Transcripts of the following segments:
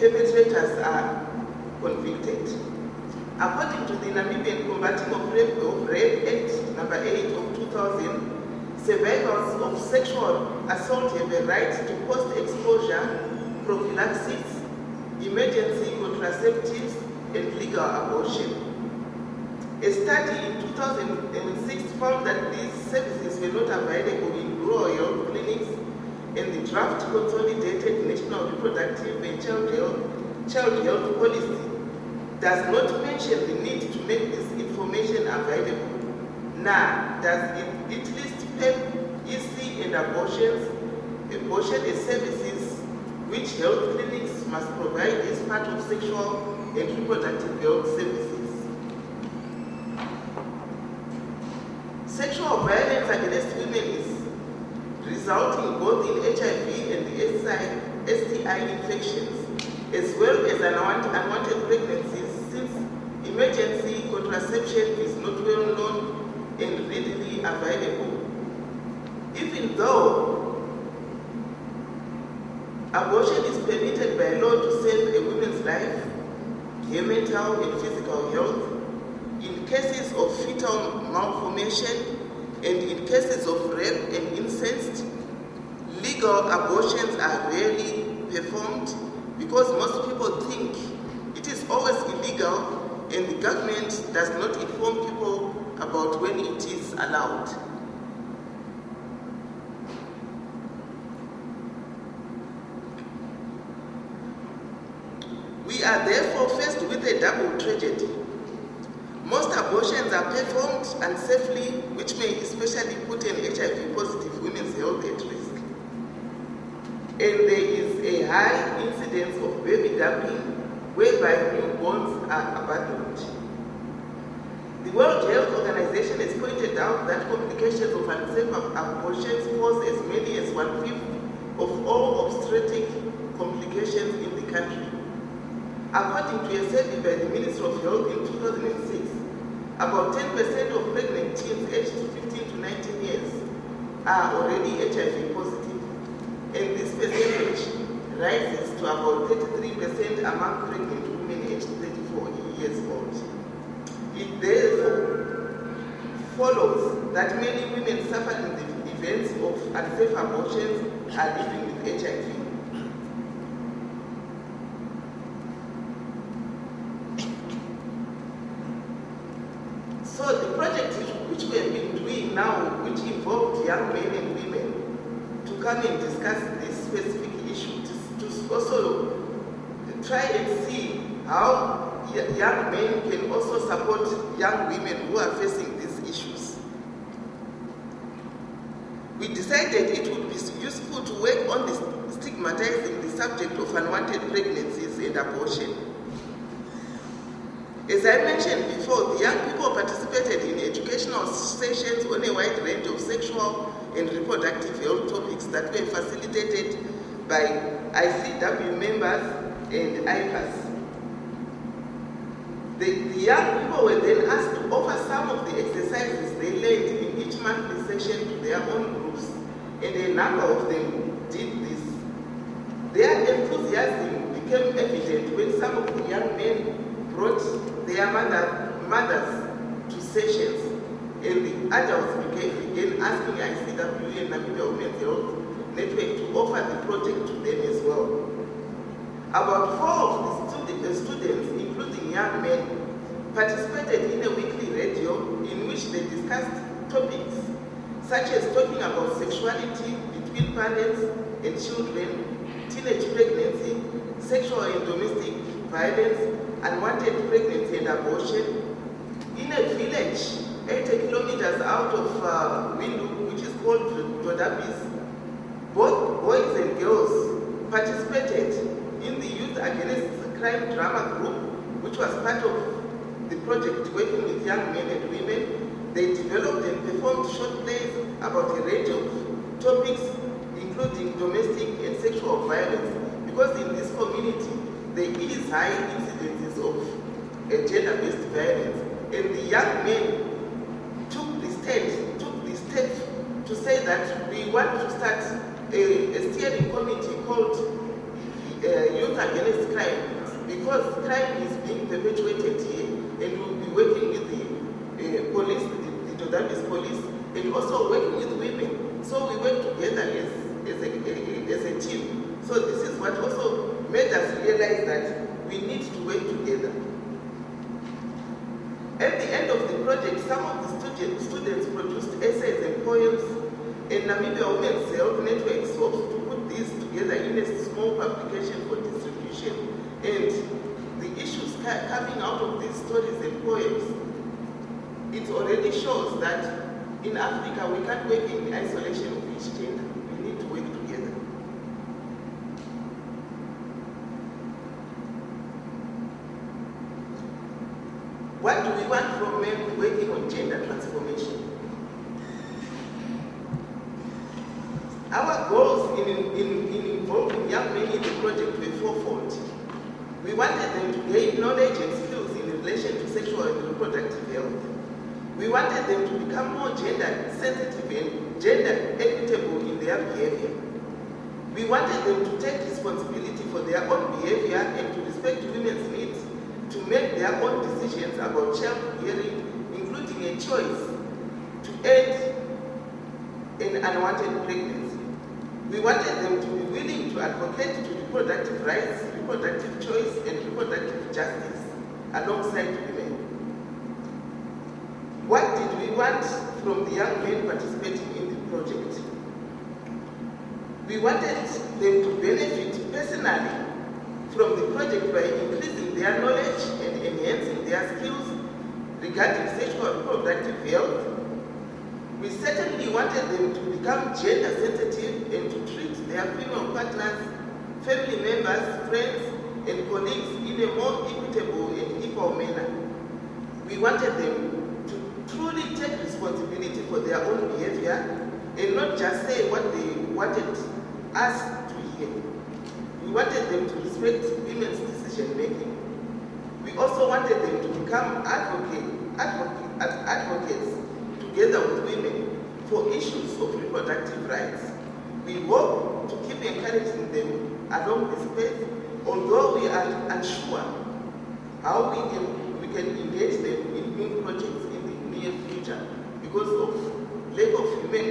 perpetrators are convicted. According to the Namibian Combating of Rape Act number 8 of 2000, survivors of sexual assault have a right to post-exposure prophylaxis, emergency contraceptives, and legal abortion. A study in 2006 found that these services were not available in rural health clinics, and the draft Consolidated National Reproductive and Child Health Policy does not mention the need to make this information available. Nor does it list PEP, EC, and abortion as services which health clinics must provide as part of sexual and reproductive health services. Sexual violence against women is resulting both in HIV and STI infections, as well as unwanted pregnancies, since emergency contraception is not well known and readily available. Even though abortion is permitted by law to save a woman's life, her mental and physical health, in cases of fetal malformation, and in cases of rape and incest, legal abortions are rarely performed because most people think it is always illegal and the government does not inform people about when it is allowed. We are therefore faced with a double tragedy. Most abortions are performed unsafely, which may especially put an HIV-positive women's health at risk. And there is a high incidence of baby dumping, whereby newborns are abandoned. The World Health Organization has pointed out that complications of unsafe abortions cause as many as 1/5 of all obstetric complications in the country. According to a survey by the Ministry of Health in 2006, about 10% of pregnant teens aged 15 to 19 years are already HIV positive, and this percentage rises to about 33% among pregnant women aged 34 years old. It therefore follows that many women suffering the events of unsafe abortions are living with HIV. So the project which we have been doing now, which involved young men and women to come and discuss this specific issue, to also try and see how young men can also support young women who are facing these issues. We decided it would be useful to work on stigmatizing the subject of unwanted pregnancies and abortion. As I mentioned before, the young people participated in educational sessions on a wide range of sexual and reproductive health topics that were facilitated by ICW members and IPAS. The young people were then asked to offer some of the exercises they learned in each monthly session to their own groups, and a number of them did this. Their enthusiasm became evident when some of the young men brought their mothers to sessions, and the adults began asking ICW and Namibia Women's Health Network to offer the project to them as well. About 4 of the students, including young men, participated in a weekly radio in which they discussed topics such as talking about sexuality between parents and children, teenage pregnancy, sexual and domestic violence, unwanted pregnancy and abortion, in a village 80 kilometers out of Windhoek, which is called Dodabis. Both boys and girls participated in the Youth Against Crime Drama Group, which was part of the project working with young men and women. They developed and performed short plays about a range of topics, including domestic and sexual violence, because in this community there is high incidences of gender-based violence, and the young men took the step to say that we want to start a steering committee called youth against crime, because crime is being perpetuated here, and we'll be working with the police, the Jordanese police, and also working with women. So we work together as a team. So this is what also made us realize that we need to work together. At the end of the project, some of the students produced essays and poems, and Namibia Women's Health Network hopes to put these together in a small publication for distribution. And the issues coming out of these stories and poems, it already shows that in Africa we can't work in isolation of each gender. We need to work together. What do we want from men working on gender transformation? Our goals in involving young men in the project were fourfold. We wanted them to gain knowledge and skills in relation to sexual and reproductive health. We wanted them to become more gender sensitive and gender equitable in their behavior. We wanted them to take responsibility for their own behavior and to respect women's needs to make their own decisions about childbearing, including a choice to end an unwanted pregnancy. We wanted them to be willing to advocate to reproductive rights, reproductive choice, and reproductive justice alongside women. What did we want from the young men participating in the project? We wanted them to benefit personally from the project by increasing their knowledge and enhancing their skills regarding sexual and reproductive health. We certainly wanted them to become gender sensitive and to treat their female partners, family members, friends, and colleagues in a more equitable and equal manner. We wanted them to truly take responsibility for their own behavior and not just say what they wanted us to hear. We wanted them to respect women's decision making. We also wanted them to become advocates together with women for issues of reproductive rights. We hope to keep encouraging them along this path, although we are unsure how we can engage them in new projects in the near future because of lack of human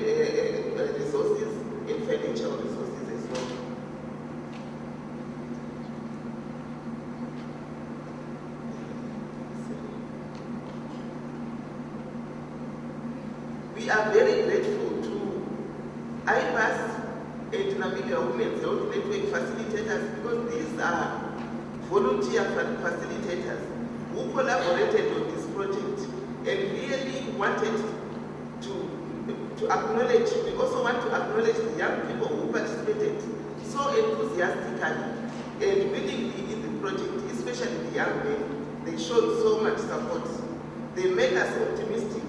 resources and financial resources as well. We are very grateful to IPAS and Namibia Women's Health Network facilitators because these are volunteer facilitators who collaborated on this project and really wanted to acknowledge, we also want to acknowledge the young people who participated so enthusiastically and willingly in the project, especially the young men. They showed so much support. They make us optimistic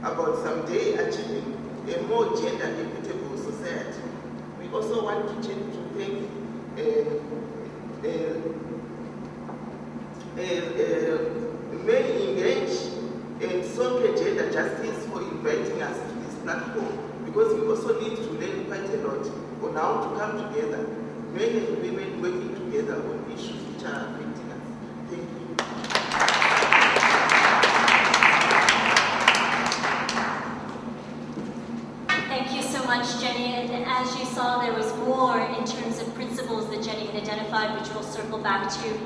about someday achieving a more gender equitable society. We also want to thank MenEngage and Sonke Gender Justice for inviting us to this platform because we also need to learn quite a lot on how to come together, men and women working together on issues which are affecting us. Thank you. Thank you so much, Jenny. And as you saw, there was more in terms of principles that Jenny had identified, which we'll circle back to.